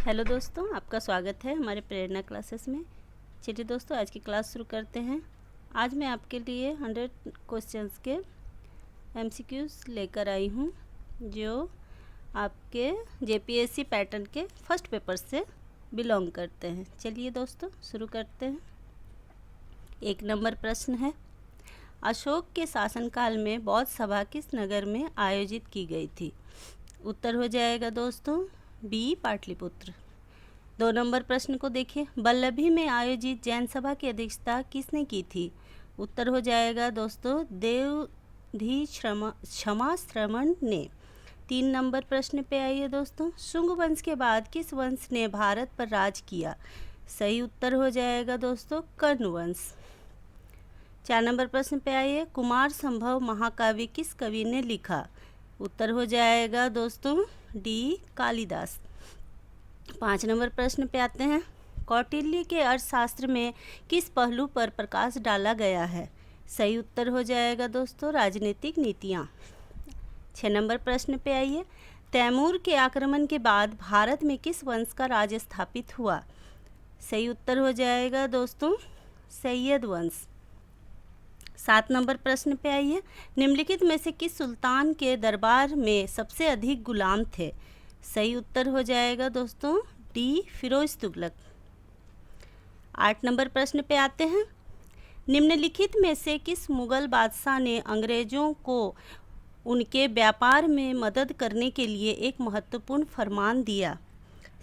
Hello दोस्तों, आपका स्वागत है हमारे प्रेरणा क्लासेस में। चलिए दोस्तों, आज की क्लास शुरू करते हैं। आज मैं आपके लिए 100 क्वेश्चंस के एमसीक्यूज लेकर आई हूँ, जो आपके जेपीएससी पैटर्न के फर्स्ट पेपर से बिलोंग करते हैं। चलिए दोस्तों, शुरू करते हैं। 1 नंबर प्रश्न है, अशोक के शासनकाल में बौद्ध सभा किस नगर में आयोजित की गई थी? उत्तर हो जाएगा दोस्तों बी, पाटलिपुत्र। 2 नंबर प्रश्न को देखिए, वल्लभी में आयोजित जैन सभा की अध्यक्षता किसने की थी? उत्तर हो जाएगा दोस्तों देवधी क्षमा श्रमण ने। 3 नंबर प्रश्न पे आइए दोस्तों, शुंग वंश के बाद किस वंश ने भारत पर राज किया? सही उत्तर हो जाएगा दोस्तों कर्ण वंश। 4 नंबर प्रश्न पे आइए, कुमार संभव महाकाव्य किस कवि ने लिखा? उत्तर हो जाएगा दोस्तों डी, कालिदास। 5 नंबर प्रश्न पे आते हैं, कौटिल्य के अर्थशास्त्र में किस पहलू पर प्रकाश डाला गया है? सही उत्तर हो जाएगा दोस्तों राजनीतिक नीतियाँ। 6 नंबर प्रश्न पे आइए, तैमूर के आक्रमण के बाद भारत में किस वंश का राज स्थापित हुआ? सही उत्तर हो जाएगा दोस्तों सैयद वंश। 7 नंबर प्रश्न पे आइए, निम्नलिखित में से किस सुल्तान के दरबार में सबसे अधिक गुलाम थे? सही उत्तर हो जाएगा दोस्तों डी, फिरोज तुगलक। 8 नंबर प्रश्न पे आते हैं, निम्नलिखित में से किस मुगल बादशाह ने अंग्रेजों को उनके व्यापार में मदद करने के लिए एक महत्वपूर्ण फरमान दिया?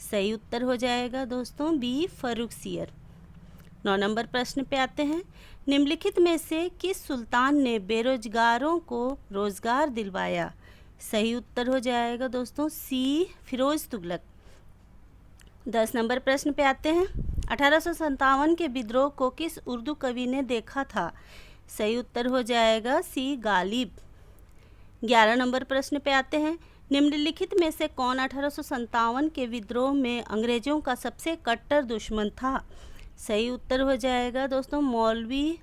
सही उत्तर हो जाएगा दोस्तों बी, फर्रुखसियर। 9 नंबर प्रश्न पे आते हैं, निम्नलिखित में से किस सुल्तान ने बेरोजगारों को रोजगार दिलवाया? सही उत्तर हो जाएगा दोस्तों सी, फिरोज तुगलक। 10 नंबर प्रश्न पे आते हैं, 1857 के विद्रोह को किस उर्दू कवि ने देखा था? सही उत्तर हो जाएगा सी, गालिब। 11 नंबर प्रश्न पे आते हैं, निम्नलिखित में से कौन 1857 के विद्रोह में अंग्रेजों का सबसे कट्टर दुश्मन था? सही उत्तर हो जाएगा दोस्तों मौलवी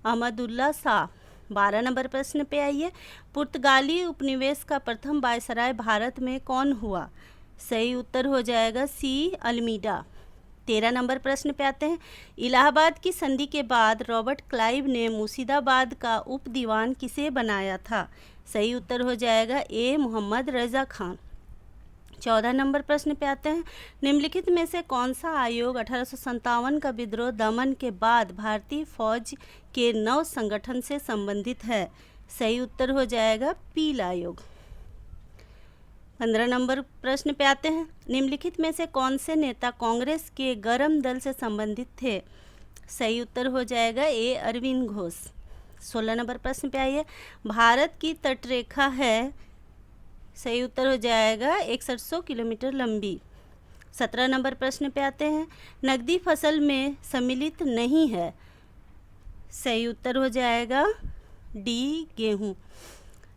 अहमदुल्ला शाह। 12 नंबर प्रश्न पे आइए, पुर्तगाली उपनिवेश का प्रथम वायसराय भारत में कौन हुआ? सही उत्तर हो जाएगा सी, अल्मीडा। 13 नंबर प्रश्न पे आते हैं, इलाहाबाद की संधि के बाद रॉबर्ट क्लाइव ने मुर्शिदाबाद का उप दीवान किसे बनाया था? सही उत्तर हो जाएगा ए, मोहम्मद रजा खान। 14 नंबर प्रश्न पे आते हैं, निम्नलिखित में से कौन सा आयोग 1857 का विद्रोह दमन के बाद भारतीय फौज के नव संगठन से संबंधित है? सही उत्तर हो जाएगा पील आयोग। 15 नंबर प्रश्न पे आते हैं, निम्नलिखित में से कौन से नेता कांग्रेस के गरम दल से संबंधित थे? सही उत्तर हो जाएगा ए, अरविंद घोष। 16 नंबर प्रश्न पे आइए, भारत की तटरेखा है? सही उत्तर हो जाएगा 6100 किलोमीटर लंबी। 17 नंबर प्रश्न पे आते हैं, नकदी फसल में सम्मिलित नहीं है? सही उत्तर हो जाएगा डी, गेहूँ।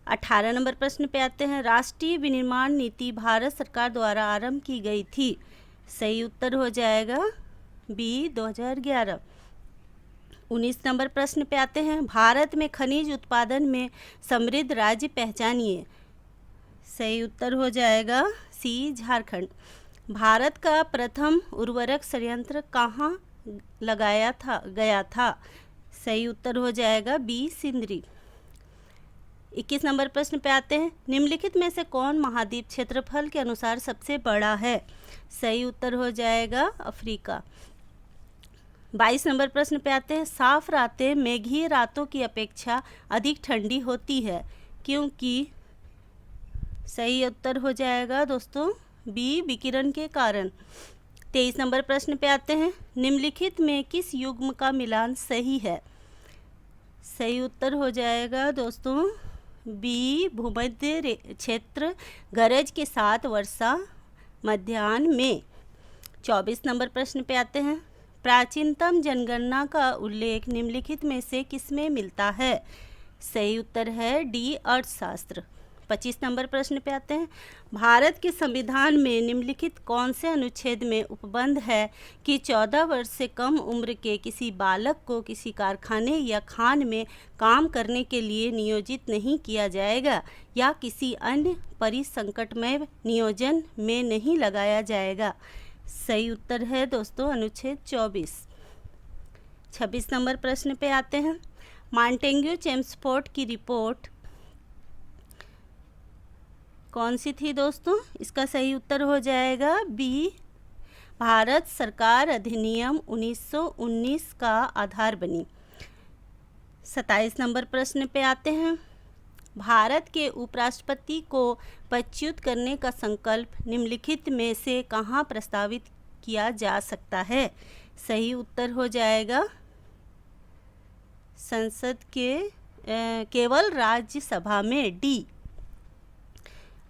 18 नंबर प्रश्न पे आते हैं, राष्ट्रीय विनिर्माण नीति भारत सरकार द्वारा आरंभ की गई थी? सही उत्तर हो जाएगा बी, 2011। 19 नंबर प्रश्न पे आते हैं, भारत में खनिज उत्पादन में समृद्ध राज्य पहचानिए? सही उत्तर हो जाएगा सी, झारखंड। भारत का प्रथम उर्वरक संयंत्र कहाँ लगाया गया था? सही उत्तर हो जाएगा बी, सिंदरी। 21 नंबर प्रश्न पे आते हैं, निम्नलिखित में से कौन महाद्वीप क्षेत्रफल के अनुसार सबसे बड़ा है? सही उत्तर हो जाएगा अफ्रीका। 22 नंबर प्रश्न पे आते हैं, साफ रातें मेघीय रातों की अपेक्षा अधिक ठंडी होती है क्योंकि? सही उत्तर हो जाएगा दोस्तों बी, विकिरण के कारण। 23 नंबर प्रश्न पे आते हैं, निम्नलिखित में किस युग्म का मिलान सही है? सही उत्तर हो जाएगा दोस्तों बी, भूमध्य क्षेत्र गरज के साथ वर्षा मध्याह्न में। 24 नंबर प्रश्न पे आते हैं, प्राचीनतम जनगणना का उल्लेख निम्नलिखित में से किसमें मिलता है? सही उत्तर है डी, अर्थशास्त्र। 25 नंबर प्रश्न पे आते हैं, भारत के संविधान में निम्नलिखित कौन से अनुच्छेद में उपबंध है कि 14 वर्ष से कम उम्र के किसी बालक को किसी कारखाने या खान में काम करने के लिए नियोजित नहीं किया जाएगा या किसी अन्य परिसंकटमय नियोजन में नहीं लगाया जाएगा? सही उत्तर है दोस्तों अनुच्छेद 24। 26 नंबर प्रश्न पे आते हैं। मॉन्टेग्यू चेम्सफोर्ड की रिपोर्ट कौन सी थी दोस्तों? इसका सही उत्तर हो जाएगा बी, भारत सरकार अधिनियम 1919 का आधार बनी। 27 नंबर प्रश्न पे आते हैं। भारत के उपराष्ट्रपति को पदच्युत करने का संकल्प निम्नलिखित में से कहाँ प्रस्तावित किया जा सकता है? सही उत्तर हो जाएगा संसद के केवल राज्यसभा में, डी।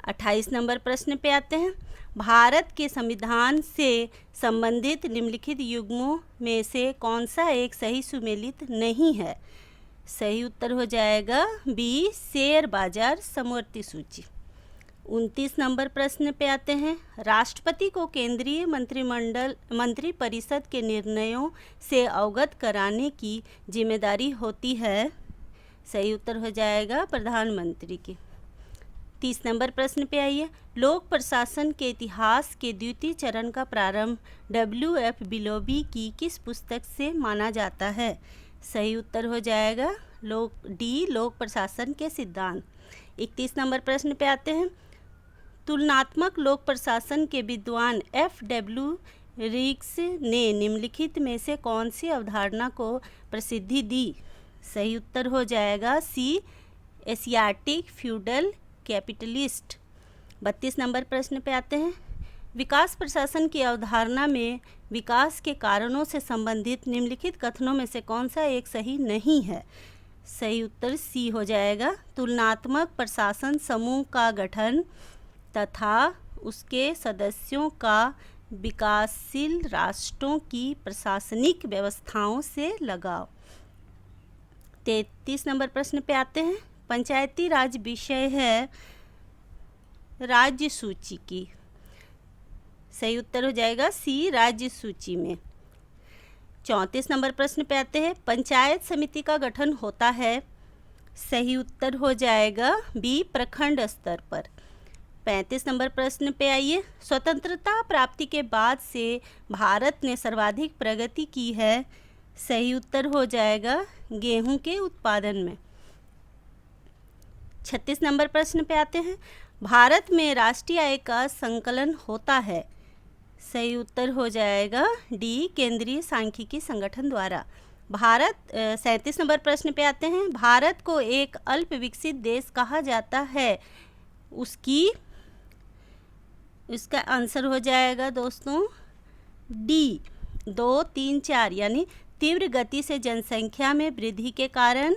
28 नंबर प्रश्न पे आते हैं। भारत के संविधान से संबंधित निम्नलिखित युग्मों में से कौन सा एक सही सुमेलित नहीं है? सही उत्तर हो जाएगा बी, शेयर बाजार समवर्ती सूची। 29 नंबर प्रश्न पे आते हैं। राष्ट्रपति को केंद्रीय मंत्रिपरिषद के निर्णयों से अवगत कराने की जिम्मेदारी होती है। सही उत्तर हो जाएगा प्रधानमंत्री की। 30 नंबर प्रश्न पे आइए। लोक प्रशासन के इतिहास के द्वितीय चरण का प्रारंभ W.F. बिलोबी की किस पुस्तक से माना जाता है? सही उत्तर हो जाएगा डी, लोक प्रशासन के सिद्धांत। 31 नंबर प्रश्न पे आते हैं। तुलनात्मक लोक प्रशासन के विद्वान F.W. रिक्स ने निम्नलिखित में से कौन सी अवधारणा को प्रसिद्धि दी? सही उत्तर हो जाएगा सी, एशियाटिक फ्यूडल कैपिटलिस्ट। 32 नंबर प्रश्न पे आते हैं। विकास प्रशासन की अवधारणा में विकास के कारणों से संबंधित निम्नलिखित कथनों में से कौन सा एक सही नहीं है? सही उत्तर सी हो जाएगा, तुलनात्मक प्रशासन समूह का गठन तथा उसके सदस्यों का विकासशील राष्ट्रों की प्रशासनिक व्यवस्थाओं से लगाव। 33 नंबर प्रश्न पे आते हैं। पंचायती राज विषय है राज्य सूची की। सही उत्तर हो जाएगा सी, राज्य सूची में। 34 नंबर प्रश्न पे आते हैं। पंचायत समिति का गठन होता है। सही उत्तर हो जाएगा बी, प्रखंड स्तर पर। 35 नंबर प्रश्न पे आइए। स्वतंत्रता प्राप्ति के बाद से भारत ने सर्वाधिक प्रगति की है। सही उत्तर हो जाएगा गेहूं के उत्पादन में। 36 नंबर प्रश्न पे आते हैं। भारत में राष्ट्रीय आय का संकलन होता है। सही उत्तर हो जाएगा डी, केंद्रीय सांख्यिकी संगठन द्वारा। 37 नंबर प्रश्न पे आते हैं। भारत को एक अल्प विकसित देश कहा जाता है। उसका आंसर हो जाएगा दोस्तों डी, 2, 3, 4, यानी तीव्र गति से जनसंख्या में वृद्धि के कारण,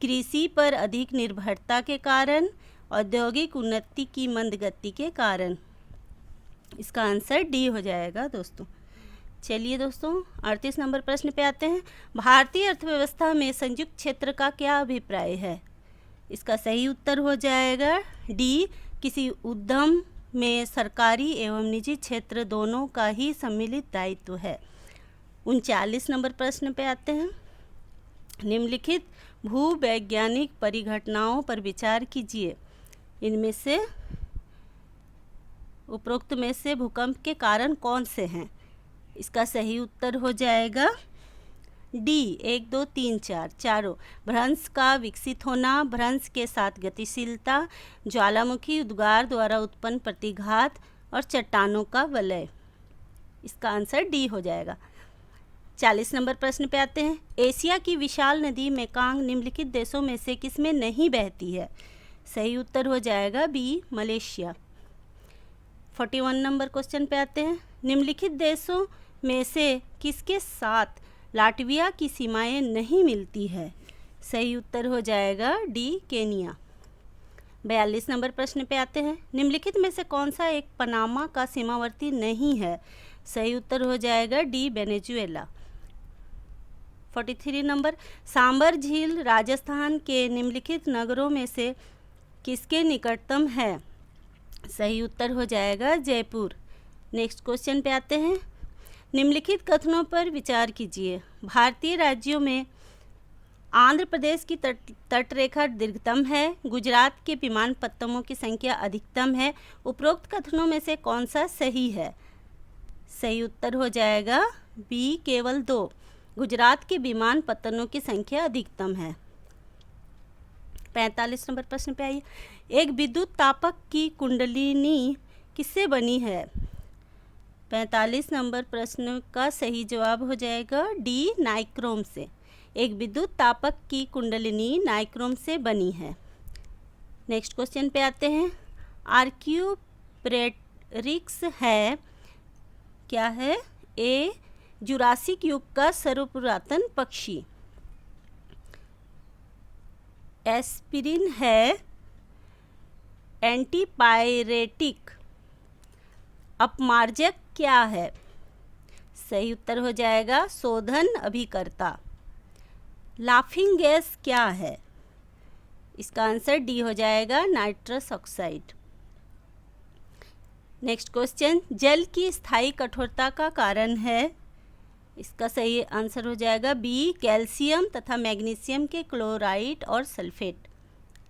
कृषि पर अधिक निर्भरता के कारण, औद्योगिक उन्नति की मंद गति के कारण। इसका आंसर डी हो जाएगा दोस्तों। चलिए दोस्तों 38 नंबर प्रश्न पे आते हैं। भारतीय अर्थव्यवस्था में संयुक्त क्षेत्र का क्या अभिप्राय है? इसका सही उत्तर हो जाएगा डी, किसी उद्यम में सरकारी एवं निजी क्षेत्र दोनों का ही सम्मिलित दायित्व है। 39 नंबर प्रश्न पे आते हैं। निम्नलिखित भूवैज्ञानिक परिघटनाओं पर विचार कीजिए। इनमें से उपरोक्त में से भूकंप के कारण कौन से हैं? इसका सही उत्तर हो जाएगा डी, 1, 2, 3, 4, चारों। भ्रंश का विकसित होना, भ्रंश के साथ गतिशीलता, ज्वालामुखी उद्गार द्वारा उत्पन्न प्रतिघात और चट्टानों का वलय। इसका आंसर डी हो जाएगा। 40 नंबर प्रश्न पे आते हैं। एशिया की विशाल नदी मेकांग निम्नलिखित देशों में से किसमें नहीं बहती है? सही उत्तर हो जाएगा बी, मलेशिया। 41 नंबर क्वेश्चन पे आते हैं। निम्नलिखित देशों में से किसके साथ लाटविया की सीमाएं नहीं मिलती है? सही उत्तर हो जाएगा डी, केनिया। 42 नंबर प्रश्न पे आते हैं। निम्नलिखित में से कौन सा एक पनामा का सीमावर्ती नहीं है? सही उत्तर हो जाएगा डी, वेनेजुएला। 43 नंबर। सांबर झील राजस्थान के निम्नलिखित नगरों में से किसके निकटतम है? सही उत्तर हो जाएगा जयपुर। नेक्स्ट क्वेश्चन पे आते हैं। निम्नलिखित कथनों पर विचार कीजिए। भारतीय राज्यों में आंध्र प्रदेश की तटरेखा दीर्घतम है। गुजरात के विमानपत्तनों की संख्या अधिकतम है। उपरोक्त कथनों में से कौन सा सही है? सही उत्तर हो जाएगा बी, केवल 2। गुजरात के विमानपत्तनों की संख्या अधिकतम है। 45 नंबर प्रश्न पे आइए। एक विद्युत तापक की कुंडलिनी किससे बनी है? 45 नंबर प्रश्न का सही जवाब हो जाएगा डी, नाइक्रोम से। एक विद्युत तापक की कुंडलिनी नाइक्रोम से बनी है। नेक्स्ट क्वेश्चन पे आते हैं। आर्क्योप्टेरिक्स है क्या है? ए, जुरासिक युग का सर्वपुरातन पक्षी। एस्पिरिन है एंटीपायरेटिक। अपमार्जक क्या है? सही उत्तर हो जाएगा शोधन अभिकर्ता। लाफिंग गैस क्या है? इसका आंसर डी हो जाएगा, नाइट्रस ऑक्साइड। नेक्स्ट क्वेश्चन, जल की स्थायी कठोरता का कारण है? इसका सही आंसर हो जाएगा बी, कैल्शियम तथा मैग्नीशियम के क्लोराइड और सल्फेट।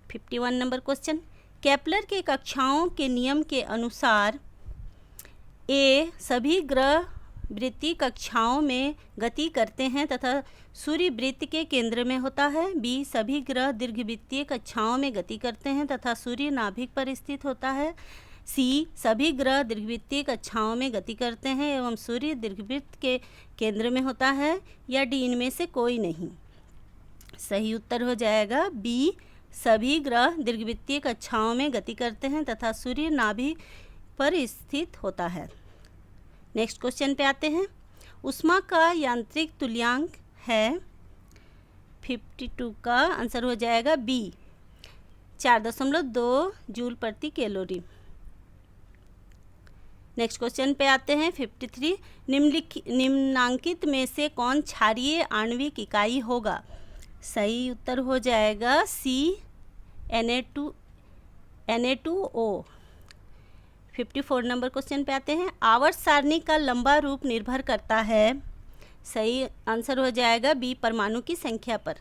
51 नंबर क्वेश्चन, केपलर के कक्षाओं के नियम के अनुसार ए, सभी ग्रह वृत्तीय कक्षाओं में गति करते हैं तथा सूर्य वृत्त के केंद्र में होता है। बी, सभी ग्रह दीर्घवृत्तीय कक्षाओं में गति करते हैं तथा सूर्य नाभिक पर स्थित होता है। सी, सभी ग्रह दीर्घवृत्तीय कक्षाओं में गति करते हैं एवं सूर्य दीर्घवृत्त के केंद्र में होता है। या डी, इनमें से कोई नहीं? सही उत्तर हो जाएगा बी, सभी ग्रह दीर्घवृत्तीय कक्षाओं में गति करते हैं तथा सूर्य नाभिक पर स्थित होता है। नेक्स्ट क्वेश्चन पे आते हैं। ऊष्मा का यांत्रिक तुल्यांक है? 52 का आंसर हो जाएगा बी, 4.2 जूल प्रति कैलोरी। नेक्स्ट क्वेश्चन पे आते हैं। 53, निम्नांकित में से कौन क्षारीय आणविक इकाई होगा? सही उत्तर हो जाएगा सी, Na2O। 54 नंबर क्वेश्चन पे आते हैं। आवर्त सारणी का लंबा रूप निर्भर करता है? सही आंसर हो जाएगा बी, परमाणु की संख्या पर।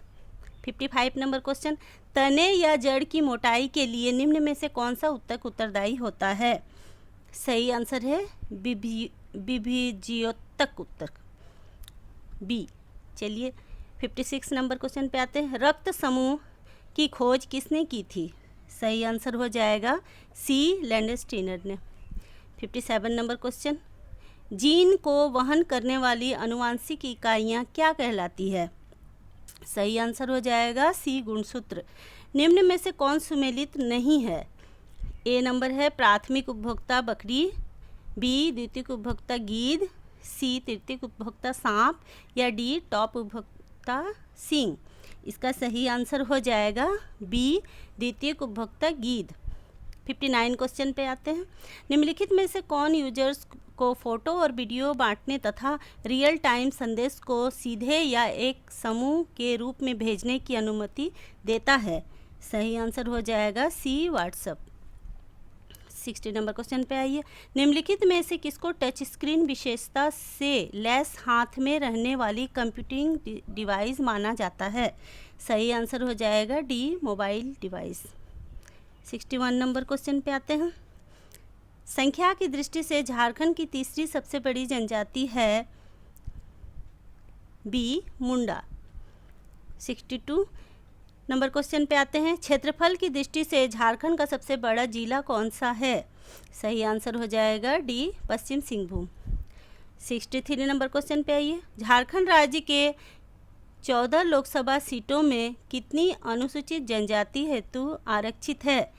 55 नंबर क्वेश्चन, तने या जड़ की मोटाई के लिए निम्न में से कौन सा ऊतक उत्तरदायी होता है? सही आंसर है विभिजियोतक ऊतक, बी। चलिए 56 नंबर क्वेश्चन पे आते हैं। रक्त समूह की खोज किसने की थी? सही आंसर हो जाएगा सी, लैंडस्टीनर ने। 57 नंबर क्वेश्चन, जीन को वहन करने वाली आनुवांशिक इकाइयाँ क्या कहलाती है? सही आंसर हो जाएगा सी, गुणसूत्र। निम्न में से कौन सुमेलित नहीं है? ए नंबर है प्राथमिक उपभोक्ता बकरी, बी, द्वितीयक उपभोक्ता गीद, सी, तृतीयक उपभोक्ता सांप, या डी, टॉप उपभोक्ता सींग। इसका सही आंसर हो जाएगा बी, द्वितीयक उपभोक्ता गीद। 59 क्वेश्चन पे आते हैं। निम्नलिखित में से कौन यूजर्स को फोटो और वीडियो बांटने तथा रियल टाइम संदेश को सीधे या एक समूह के रूप में भेजने की अनुमति देता है? सही आंसर हो जाएगा सी, व्हाट्सएप। 60 नंबर क्वेश्चन पे आइए। निम्नलिखित में से किसको टच स्क्रीन विशेषता से लैस हाथ में रहने वाली कंप्यूटिंग डिवाइस माना जाता है? सही आंसर हो जाएगा D, mobile device. 61 number question पे आते हैं। संख्या की दृष्टि से झारखंड की तीसरी सबसे बड़ी जनजाति है? बी, मुंडा। 62 नंबर क्वेश्चन पे आते हैं। क्षेत्रफल की दृष्टि से झारखंड का सबसे बड़ा जिला कौन सा है? सही आंसर हो जाएगा डी, पश्चिम सिंहभूम। 63 नंबर क्वेश्चन पे आइए। झारखंड राज्य के 14 लोकसभा सीटों में कितनी अनुसूचित जनजाति हेतु आरक्षित है?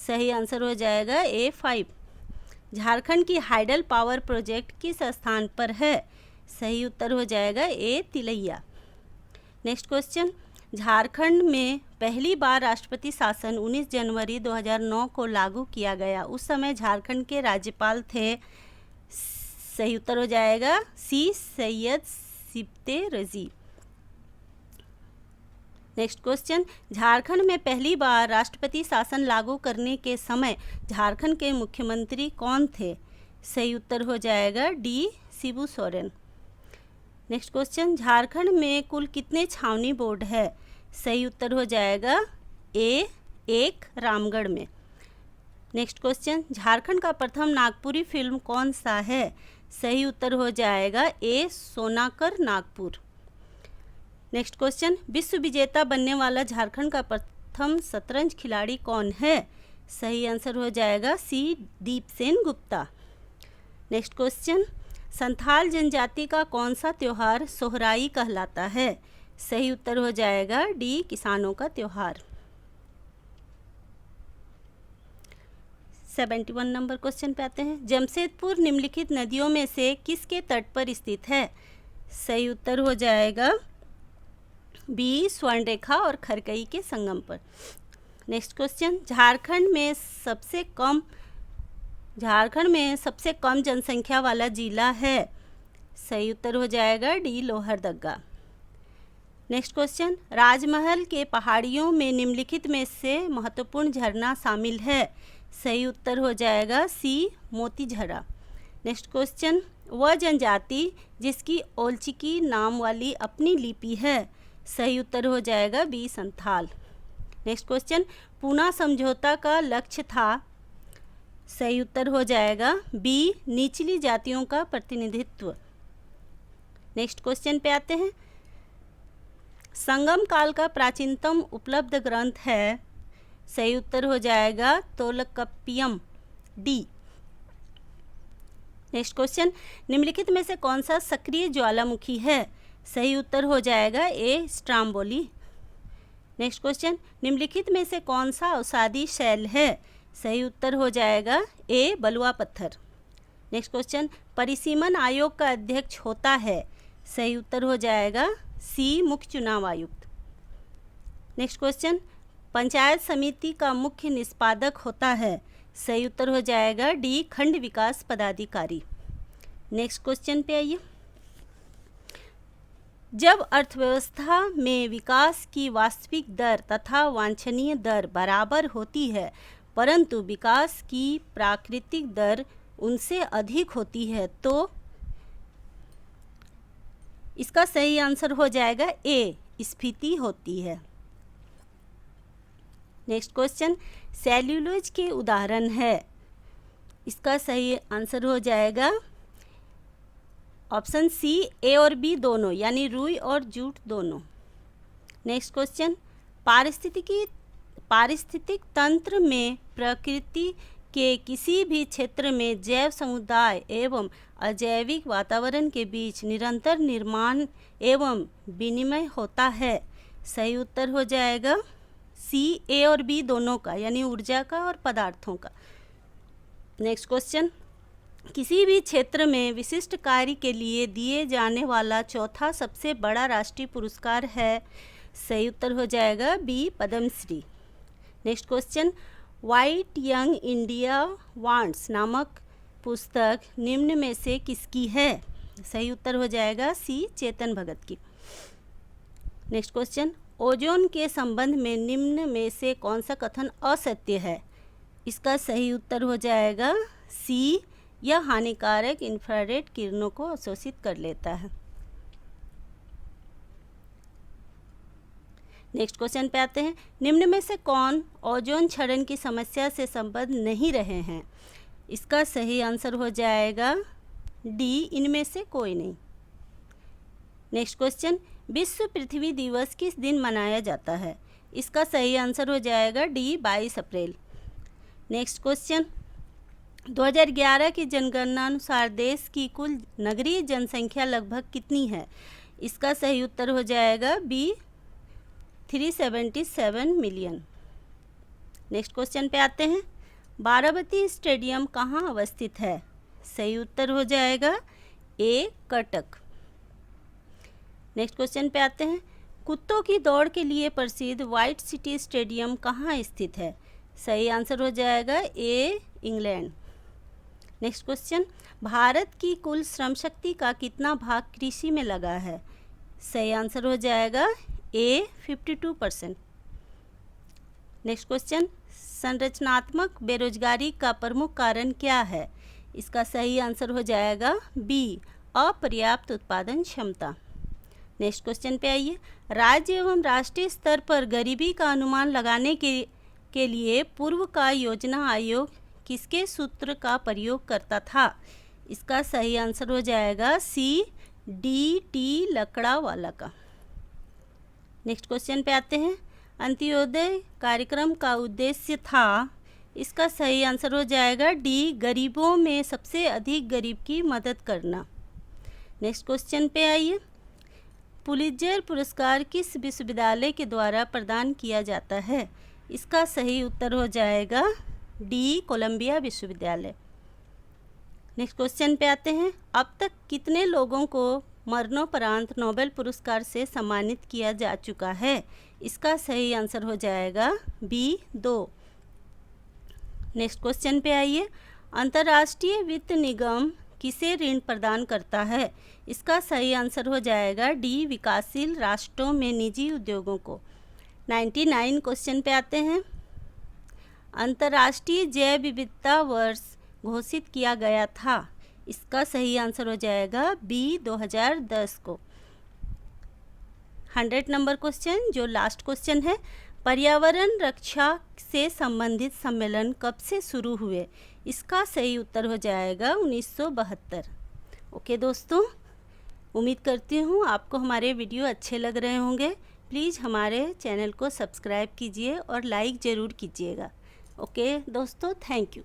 सही आंसर हो जाएगा ए, 5। झारखंड की हाइडल पावर प्रोजेक्ट किस स्थान पर है? सही उत्तर हो जाएगा ए, तिलैया। नेक्स्ट क्वेश्चन, झारखंड में पहली बार राष्ट्रपति शासन 19 जनवरी 2009 को लागू किया गया। उस समय झारखंड के राज्यपाल थे? सही उत्तर हो जाएगा सी, सैयद सिब्ते रजी। नेक्स्ट क्वेश्चन, झारखंड में पहली बार राष्ट्रपति शासन लागू करने के समय झारखंड के मुख्यमंत्री कौन थे? सही उत्तर हो जाएगा D, Shibu Soren. Next question, Jharkhand में कुल कितने छावनी बोर्ड है? सही उत्तर हो जाएगा ए 1 रामगढ़ में। नेक्स्ट क्वेश्चन, झारखंड का प्रथम नागपुरी फिल्म कौन सा है? सही उत्तर हो जाएगा ए सोनाकर नागपुर। नेक्स्ट क्वेश्चन, विश्व विजेता बनने वाला झारखंड का प्रथम शतरंज खिलाड़ी कौन है? सही आंसर हो जाएगा सी दीपसेन गुप्ता। नेक्स्ट क्वेश्चन, संथाल जनजाति का कौन सा त्योहार सोहराई कहलाता है? सही उत्तर हो जाएगा डी किसानों का त्योहार। 71 नंबर क्वेश्चन पे आते हैं। जमशेदपुर निम्नलिखित नदियों में से किसके तट पर स्थित है? सही उत्तर हो जाएगा बी स्वर्णरेखा और खरकई के संगम पर। नेक्स्ट क्वेश्चन, झारखंड में सबसे कम जनसंख्या वाला जिला है? सही उत्तर हो जाएगा डी लोहरदगा। नेक्स्ट क्वेश्चन, राजमहल के पहाड़ियों में निम्नलिखित में से महत्वपूर्ण झरना शामिल है? सही उत्तर हो जाएगा सी मोतीझरा। नेक्स्ट क्वेश्चन, वह जनजाति जिसकी ओलचिकी नाम वाली अपनी लिपि है? सही उत्तर हो जाएगा B Santhal. Next question, Poona समझौता का लक्ष्य था? सही उत्तर हो जाएगा बी निचली जातियों का प्रतिनिधित्व। नेक्स्ट क्वेश्चन पे आते हैं। संगम काल का प्राचीनतम उपलब्ध ग्रंथ है? सही उत्तर हो जाएगा तोलकप्पियम डी। नेक्स्ट क्वेश्चन, निम्नलिखित में से कौन सा सक्रिय ज्वालामुखी है? सही उत्तर हो जाएगा ए स्ट्राम्बोली। नेक्स्ट क्वेश्चन, निम्नलिखित में से कौन सा अवसादी शैल है? सही उत्तर हो जाएगा ए बलुआ पत्थर। नेक्स्ट क्वेश्चन, परिसीमन आयोग का अध्यक्ष होता है? सही उत्तर हो जाएगा सी मुख्य चुनाव आयुक्त। नेक्स्ट क्वेश्चन, पंचायत समिति का मुख्य निष्पादक होता है? सही उत्तर हो जाएगा डी खंड विकास पदाधिकारी। नेक्स्ट क्वेश्चन पे आइए। जब अर्थव्यवस्था में विकास की वास्तविक दर तथा वांछनीय दर बराबर होती है परंतु विकास की प्राकृतिक दर उनसे अधिक होती है तो इसका सही आंसर हो जाएगा ए स्फीति होती है। नेक्स्ट क्वेश्चन, सेल्यूलोज के उदाहरण है? इसका सही आंसर हो जाएगा ऑप्शन सी ए और बी दोनों, यानी रुई और जूट दोनों। नेक्स्ट क्वेश्चन, पारिस्थितिक तंत्र में प्रकृति के किसी भी क्षेत्र में जैव समुदाय एवं अजैविक वातावरण के बीच निरंतर निर्माण एवं विनिमय होता है? सही उत्तर हो जाएगा सी ए और बी दोनों का, यानी ऊर्जा का और पदार्थों का। नेक्स्ट क्वेश्चन, किसी भी क्षेत्र में विशिष्ट कार्य के लिए दिए जाने वाला चौथा सबसे बड़ा राष्ट्रीय पुरस्कार है? सही उत्तर हो जाएगा B Padma Shri. Next question, what young India wants नामक पुस्तक निम्न में से किसकी है? सही उत्तर हो जाएगा सी चेतन भगत की। नेक्स्ट क्वेश्चन, ओजोन के संबंध में निम्न में से कौन सा कथन असत्य है? इसका सही उत्तर हो जाएगा सी, यह हानिकारक इंफ्रारेड किरणों को अवशोषित कर लेता है। नेक्स्ट क्वेश्चन पे आते हैं। निम्न में से कौन ओजोन क्षरण की समस्या से संबद्ध नहीं रहे हैं? इसका सही आंसर हो जाएगा डी, इनमें से कोई नहीं। नेक्स्ट क्वेश्चन, विश्व पृथ्वी दिवस किस दिन मनाया जाता है? इसका सही आंसर हो जाएगा डी 22 अप्रैल। नेक्स्ट क्वेश्चन, 2011 की जनगणना अनुसार देश की कुल नगरीय जनसंख्या लगभग कितनी है? इसका सही उत्तर हो जाएगा बी 377 मिलियन। नेक्स्ट क्वेश्चन पे आते हैं। बाराबती स्टेडियम कहाँ अवस्थित है? सही उत्तर हो जाएगा ए कटक। नेक्स्ट क्वेश्चन पे आते हैं। कुत्तों की दौड़ के लिए प्रसिद्ध व्हाइट सिटी स्टेडियम कहाँ स्थित है? सही आंसर हो जाएगा ए इंग्लैंड। नेक्स्ट क्वेश्चन, भारत की कुल श्रम शक्ति का कितना भाग कृषि में लगा है? सही आंसर हो जाएगा ए 52%। नेक्स्ट क्वेश्चन, संरचनात्मक बेरोजगारी का प्रमुख कारण क्या है? इसका सही आंसर हो जाएगा बी अपर्याप्त उत्पादन क्षमता। नेक्स्ट क्वेश्चन पे आइए। राज्य एवं राष्ट्रीय स्तर पर गरीबी का अनुमान लगाने के लिए पूर्व का योजना आयोग किसके सूत्र का प्रयोग करता था? इसका सही आंसर हो जाएगा सी, डी लकड़ा वाला का। नेक्स्ट क्वेश्चन पे आते हैं। अंत्योदय कार्यक्रम का उद्देश्य था, इसका सही आंसर हो जाएगा डी, गरीबों में सबसे अधिक गरीब की मदद करना। नेक्स्ट क्वेश्चन पे आइए। पुलित्जर पुरस्कार किस विश्वविद्यालय के द्वारा प्रदान किया जाता है? इसका सही उत्तर हो जाएगा डी, कोलंबिया विश्वविद्यालय। नेक्स्ट क्वेश्चन पे आते हैं। अब तक कितने लोगों को मरणोपरांत नोबेल पुरस्कार से सम्मानित किया जा चुका है? इसका सही आंसर हो जाएगा बी, 2। नेक्स्ट क्वेश्चन पे आइए। अंतर्राष्ट्रीय वित्त निगम किसे ऋण प्रदान करता है? इसका सही आंसर हो जाएगा डी, विकासशील राष्ट्रों में निजी उद्योगों को। 99 क्वेश्चन पे आते हैं। अंतर्राष्ट्रीय जैव विविधता वर्ष घोषित किया गया था, इसका सही आंसर हो जाएगा बी, 2010 को। 100 नंबर क्वेश्चन जो लास्ट क्वेश्चन है। पर्यावरण रक्षा से संबंधित सम्मेलन कब से शुरू हुए? इसका सही उत्तर हो जाएगा 1972। ओके दोस्तों, उम्मीद करती हूँ आपको हमारे वीडियो अच्छे लग रहे होंगे। प्लीज़ हमारे चैनल को सब्सक्राइब कीजिए और लाइक ज़रूर कीजिएगा। ओके दोस्तों, थैंक यू।